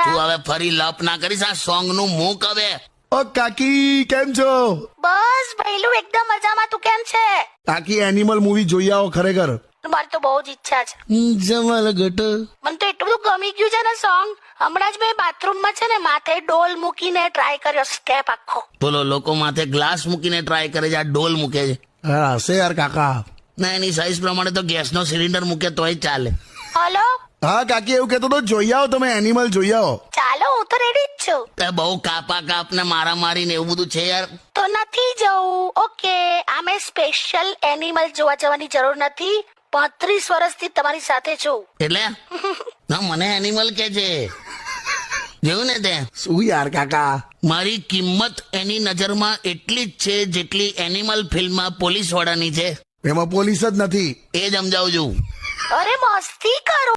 તું હવે ફરી લપ ના કરીશ. આ સોંગ નું મૂક હવે. ઓ કાકી કેમ છો? બસ ભઈલું એકદમ મજામાં. તું કેમ છે? કાકી એનિમલ મૂવી જોઈ આવો ખરેખર. મારી તો બહુ જ ઈચ્છા છે. જમલ ગટ મને તો એટલું બધું ગમી ગયું છે ને સોંગ. હમણાં જ મેં બાથરૂમમાં છે ને માથે ડોલ મૂકીને ટ્રાય કર્યો સ્ટેપ આખો. બોલો, લોકો માથે ગ્લાસ મૂકીને ટ્રાય કરે છે, આ ડોલ મૂકે છે. હા હશે યાર કાકા. ના, એની સાઈઝ પ્રમાણે તો ગેસનો સિલિન્ડર મૂકે તોય ચાલે. હલો, હા કાકી એવું કહેતો તો જોઈ આવો તમે એનિમલ જોઈ આવો. ચાલો હું તો રેડી જ છું. તે બહુ કાપા કાપ ને મારા મારી ને એવું બધું છે યાર. તો નથી જવું. ઓકે, આમે સ્પેશિયલ એનિમલ જોવા જવાની જરૂર નથી. 35 વર્ષથી તમારી સાથે છું. એટલે ના, મને એનિમલ કે છે. જેવું ને તે શું યાર કાકા? મારી કિંમત એની નજરમાં એટલી જ છે જેટલી એનિમલ ફિલ્મમાં પોલીસ વાળાની છે. એમાં પોલીસ જ નથી. એ જ સમજાવું છું. અરે મસ્તી કરો.